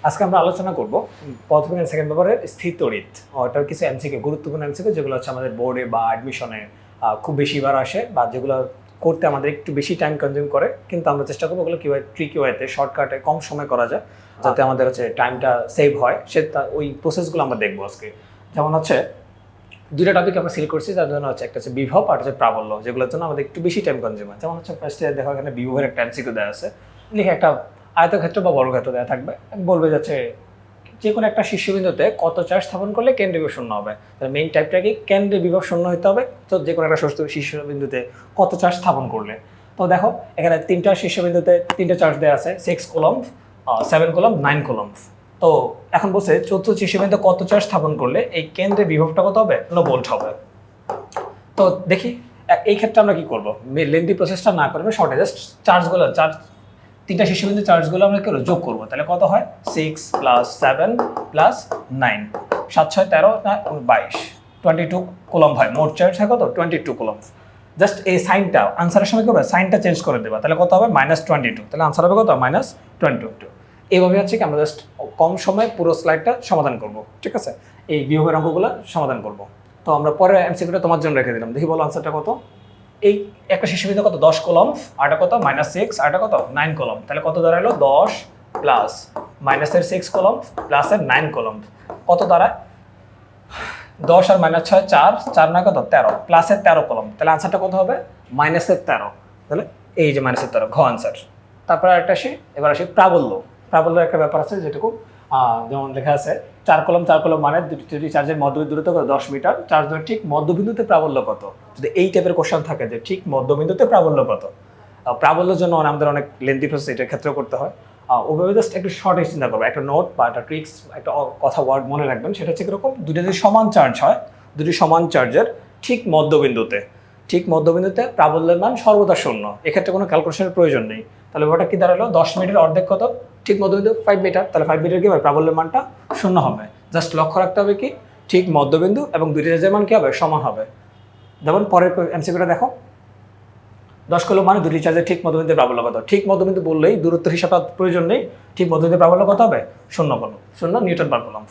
আজকে আমরা আলোচনা করব প্রথম এবং সেকেন্ড পেপারের স্থির তড়িৎ। ওটার কিছু এমসিকিউ, গুরুত্বপূর্ণ এমসিকিউ যেগুলো হচ্ছে আমাদের বোর্ডে বা অ্যাডমিশনে খুব বেশিবার আসে, বা যেগুলো করতে আমাদের একটু বেশি টাইম কনজিউম করে, কিন্তু আমরা চেষ্টা করবো ওগুলো কীভাবে ট্রিকি ওয়েতে শর্টকাটে কম সময় করা যায়, যাতে আমাদের হচ্ছে টাইমটা সেভ হয়। ওই প্রসেসগুলো আমরা দেখবো আজকে। যেমন হচ্ছে দুইটা টপিক আমরা সিলেক্ট করছি, যার জন্য হচ্ছে একটা হচ্ছে বিভব আর হচ্ছে প্রাবল্য, যেগুলোর জন্য আমাদের একটু বেশি টাইম কনজিউম হয়। যেমন হচ্ছে ফার্স্টে দেখো এখানে বিভবের একটা এমসিকিউ দেওয়া আছে, লিখে একটা আয়তক্ষেত্র বা বর্গক্ষেত্র দেওয়া থাকবে, বলবে যাচ্ছে যে কোনো একটা শীর্ষবিন্দুতে কত চার্জ স্থাপন করলে কেন্দ্রে বিভব শূন্য হবে। তাহলে মেইন টাইপটা কি, কেন্দ্রে বিভব শূন্য হতে হবে। তো যে কোনো একটা শীর্ষবিন্দুতে কত চার্জ স্থাপন করলে, তো দেখো এখানে তিনটা শীর্ষবিন্দুতে তিনটা চার্জ দেওয়া আছে, 6 কুলম্ব, 7 কুলম্ব, 9 কুলম্ব। তো এখন বলছে চতুর্থ শীর্ষবিন্দুতে কত চার্জ স্থাপন করলে এই কেন্দ্রে বিভবটা কত হবে, 9 ভোল্ট হবে। তো দেখি এই ক্ষেত্রে আমরা কি করবো, লেন্থি প্রসেসটা না করবে, শর্টে জাস্ট তিনটা শীর্ষবিন্দু চার্জগুলো আমরা কি যোগ করবো। তাহলে কত হয়, 6 + 7 + 9, 7 6 13 22, 22 কুলম্ব হয়। মোট চার্জ হয় কত, 22 কুলম্ব। জাস্ট এই সাইনটা আনসারের সময় কি হবে, সাইনটা চেঞ্জ করে দেবা, তাহলে কত হবে, -22। তাহলে আনসার হবে কত, -22। এইভাবে হচ্ছে কি আমরা জাস্ট কম সময়ে পুরো স্লাইডটা সমাধান করব। ঠিক আছে, এই বিভবের অঙ্কগুলো সমাধান করব। তো আমরা পরে এমসিকিউটা তোমার জন্য রেখে দিলাম, দেখি বলো আনসারটা কত। এই একটা শীর্ষবিন্দু কত, 10 কুলম্ব, আরটা কত -6, আরটা কত 9 কুলম্ব। তাহলে কত দাঁড়ালো, 10 প্লাস মাইনাসের 6 কুলম্ব প্লাসের 9 কুলম্ব, কত দাঁড়ায়, 10 আর -6 4, 4 9 কত 13, প্লাসের 13 কুলম্ব। তাহলে আনসারটা কত হবে, -13। তাহলে এই যে -13, ঘ আনসার। তারপর একটা আসি, এবার আসি প্রাবল্য। প্রাবল্যের একটা ব্যাপার আছে, যেটুকু যেমন লেখা আছে 4 কুলম্ব মানে দুটি চার্জের মধ্যবিন্দু দূরত্ব কত, 10 মিটার। চার্জের ঠিক মধ্যবিন্দুতে প্রাবল্য কত। যদি এই টাইপের কোশ্চেন থাকে যে ঠিক মধ্যবিন্দুতে প্রাবল্য কত, প্রাবল্যের জন্য আমাদের অনেক লেন্থি প্রসেস এটার ক্ষেত্রেও করতে হয়। ওভাবে জাস্ট একটু শর্টে চিন্তা করবো, একটা নোট বা একটা ট্রিক্স, একটা কথা ওয়ার্ড মনে রাখবেন। সেটা হচ্ছে কীরকম, দুটো যদি সমান চার্জ হয়, দুটি সমান চার্জের ঠিক মধ্যবিন্দুতে প্রাবল্যের মান সর্বদা শূন্য। এক্ষেত্রে কোনো ক্যালকুলেশনের প্রয়োজন নেই। তাহলে ওটা কি দাঁড়ালো, 10 মিটার অর্ধেক কত, ঠিক মধ্যবিন্দু 5 মিটার। তাহলে 5 মিটার কি হবে, প্রাবল্যের মানটা শূন্য হবে। জাস্ট লক্ষ্য রাখতে হবে কি, ঠিক মধ্যবিন্দু এবং দুইটা চার্জের মান কি হবে, সমান হবে। যেমন পরের এমসিকিউটা দেখো, 10 কুলম্ব মানে দুটি চার্জের ঠিক মধ্যবিন্দুতে প্রাবল্য কত। ঠিক মধ্যবিন্দু বললেই দূরত্ব হিসাবটা প্রয়োজন নেই, ঠিক মধ্যবিন্দু প্রাবল্য কত হবে, 0 কুলম্ব, 0 নিউটন পার কুলম্ব।